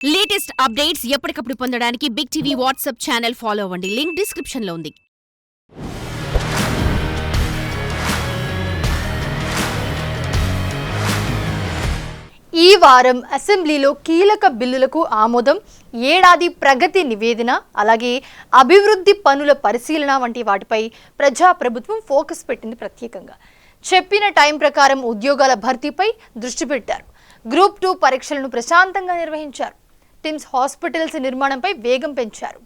Latest updates ఎప్పటికప్పుడు పొందడానికి big TV WhatsApp channel follow అవ్వండి. లింక్ డిస్క్రిప్షన్ లో ఉంది. ఈ వారం అసెంబ్లీలో కీలక బిల్లులకు ఆమోదం, ఏడాది ప్రగతి నివేదన, అలాగే అభివృద్ధి పనుల పరిశీలన వంటి వాటిపై ప్రజాప్రభుత్వం ఫోకస్ పెట్టింది. ప్రత్యేకంగా చెప్పిన టైం ప్రకారం ఉద్యోగాల భర్తీపై దృష్టి పెట్టారు. గ్రూప్ 2 పరీక్షలను ప్రశాంతంగా నిర్వహించారు. టిమ్స్ హాస్పిటల్స్ నిర్మాణంపై వేగం పెంచారు.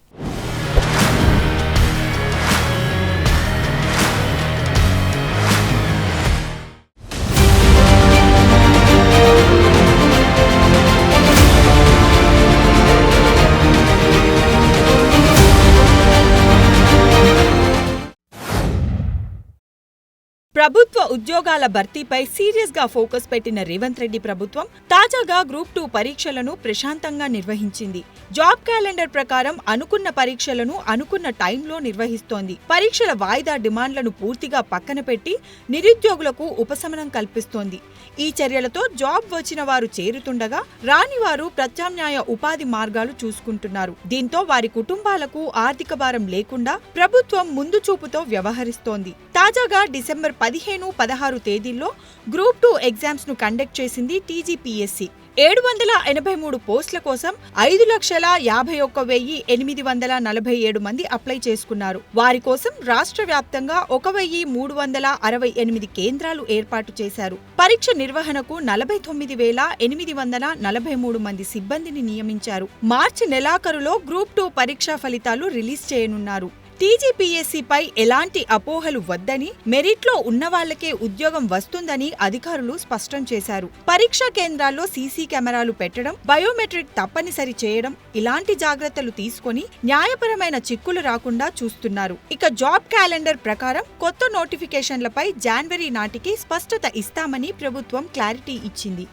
ప్రభుత్వ ఉద్యోగాల భర్తీపై సీరియస్ గా ఫోకస్ పెట్టిన రేవంత్ రెడ్డి ప్రభుత్వం తాజాగా గ్రూప్ 2 పరీక్షలను ప్రశాంతంగా నిర్వహించింది. జాబ్ క్యాలెండర్ ప్రకారం అనుకున్న పరీక్షలను అనుకున్న టైంలో నిర్వహిస్తోంది. పరీక్షల వాయిదా డిమాండ్లను పూర్తిగా పక్కన పెట్టి నిరుద్యోగులకు ఉపశమనం కల్పిస్తోంది. ఈ చర్యలతో జాబ్ వచ్చిన వారు చేరుతుండగా రాని వారు ప్రత్యామ్నాయ ఉపాధి మార్గాలు చూసుకుంటున్నారు. దీంతో వారి కుటుంబాలకు ఆర్థిక భారం లేకుండా ప్రభుత్వం ముందు చూపుతో వ్యవహరిస్తోంది. తాజాగా డిసెంబర్ 15, 16 తేదీల్లో గ్రూప్ 2 ఎగ్జామ్స్ ను కండక్ట్ చేసింది టీజీపీఎస్సీ. 783 పోస్టుల కోసం 5,51,847 మంది అప్లై చేసుకున్నారు. వారి కోసం రాష్ట్ర వ్యాప్తంగా 1,368 కేంద్రాలు ఏర్పాటు చేశారు. పరీక్ష నిర్వహణకు 49,843 మంది సిబ్బందిని నియమించారు. మార్చి నెలాఖరులో గ్రూప్ 2 పరీక్షా ఫలితాలు రిలీజ్ చేయనున్నారు. టీజీపీఎస్సీపై ఎలాంటి అపోహలు వద్దని, మెరిట్లో ఉన్నవాళ్లకే ఉద్యోగం వస్తుందని అధికారులు స్పష్టం చేశారు. పరీక్షా కేంద్రాల్లో సీసీ కెమెరాలు పెట్టడం, బయోమెట్రిక్ తప్పనిసరి చేయడం ఇలాంటి జాగ్రత్తలు తీసుకొని న్యాయపరమైన చిక్కులు రాకుండా చూస్తున్నారు. ఇక జాబ్ క్యాలెండర్ ప్రకారం కొత్త నోటిఫికేషన్లపై జనవరి నాటికి స్పష్టత ఇస్తామని ప్రభుత్వం క్లారిటీ ఇచ్చింది.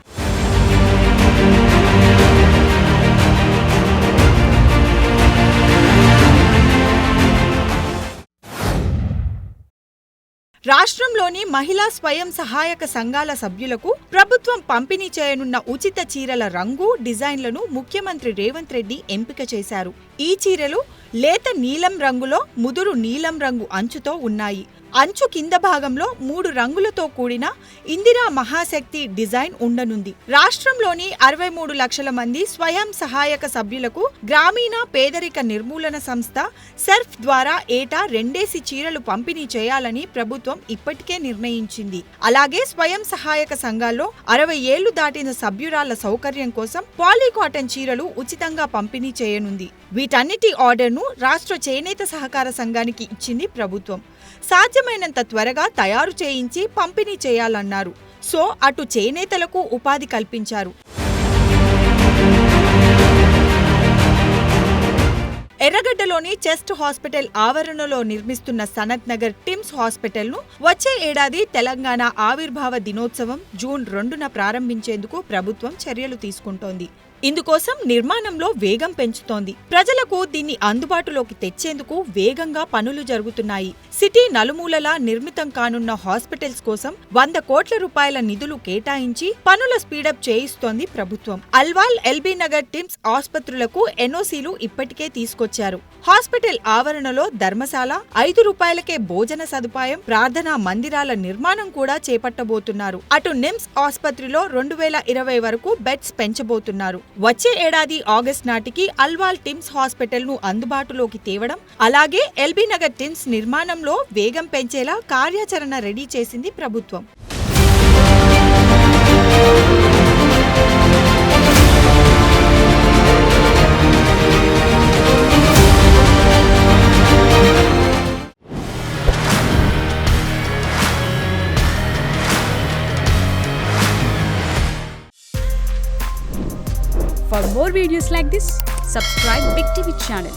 రాష్ట్రంలోని మహిళా స్వయం సహాయక సంఘాల సభ్యులకు ప్రభుత్వం పంపిణీ చేయనున్న ఉచిత చీరల రంగు, డిజైన్లను ముఖ్యమంత్రి రేవంత్ రెడ్డి ఎంపిక చేశారు. ఈ చీరలు లేత నీలం రంగులో ముదురు నీలం రంగు అంచుతో ఉన్నాయి. అంచు కింద భాగంలో 3 రంగులతో కూడిన ఇందిరా మహాశక్తి డిజైన్ ఉండనుంది. రాష్ట్రంలోని 63 లక్షల మంది స్వయం సహాయక సభ్యులకు గ్రామీణ పేదరిక నిర్మూలన సంస్థ సర్ఫ్ ద్వారా ఏటా 2 చీరలు పంపిణీ చేయాలని ప్రభుత్వం ఇప్పటికే నిర్ణయించింది. అలాగే స్వయం సహాయక సంఘాల్లో 60 ఏళ్లు దాటిన సభ్యురాళ్ల సౌకర్యం కోసం పాలీకాటన్ చీరలు ఉచితంగా పంపిణీ చేయనుంది. వీటన్నిటి ఆర్డర్ను రాష్ట్ర చేనేత సహకార సంఘానికి ఇచ్చింది ప్రభుత్వం. సాధ్యమైనంత త్వరగా తయారు చేయించి పంపిణీ చేయాలన్నారు. సో అటు చేనేతలకు ఉపాధి కల్పించారు. ఎర్రగడ్డలోని చెస్ట్ హాస్పిటల్ ఆవరణలో నిర్మిస్తున్న సనత్ నగర్ టిమ్స్ హాస్పిటల్ను వచ్చే ఏడాది తెలంగాణ ఆవిర్భావ దినోత్సవం జూన్ 2న ప్రారంభించేందుకు ప్రభుత్వం చర్యలు తీసుకుంటోంది. ఇందుకోసం నిర్మాణంలో వేగం పెంచుతోంది. ప్రజలకు దీన్ని అందుబాటులోకి తెచ్చేందుకు వేగంగా పనులు జరుగుతున్నాయి. సిటీ నలుమూలలా నిర్మితం కానున్న హాస్పిటల్స్ కోసం 100 కోట్ల రూపాయల నిధులు కేటాయించి పనుల స్పీడప్ చేయిస్తోంది ప్రభుత్వం. అల్వాల్, ఎల్బీ నగర్ టిమ్స్ ఆసుపత్రులకు ఎన్ఓసీలు ఇప్పటికే తీసుకొచ్చారు. హాస్పిటల్ ఆవరణలో ధర్మశాల, 5 రూపాయలకే భోజన సదుపాయం, ప్రార్థనా మందిరాల నిర్మాణం కూడా చేపట్టబోతున్నారు. అటు నిమ్స్ ఆసుపత్రిలో 2020 వరకు బెడ్స్ పెంచబోతున్నారు. వచ్చే ఏడాది ఆగస్టు నాటికి అల్వాల్ టిమ్స్ హాస్పిటల్ ను అందుబాటులోకి తేవడం, అలాగే ఎల్బీ నగర్ టిమ్స్ నిర్మాణంలో వేగం పెంచేలా కార్యాచరణ రెడీ చేసింది ప్రభుత్వం. For more videos like this, subscribe Big TV channel.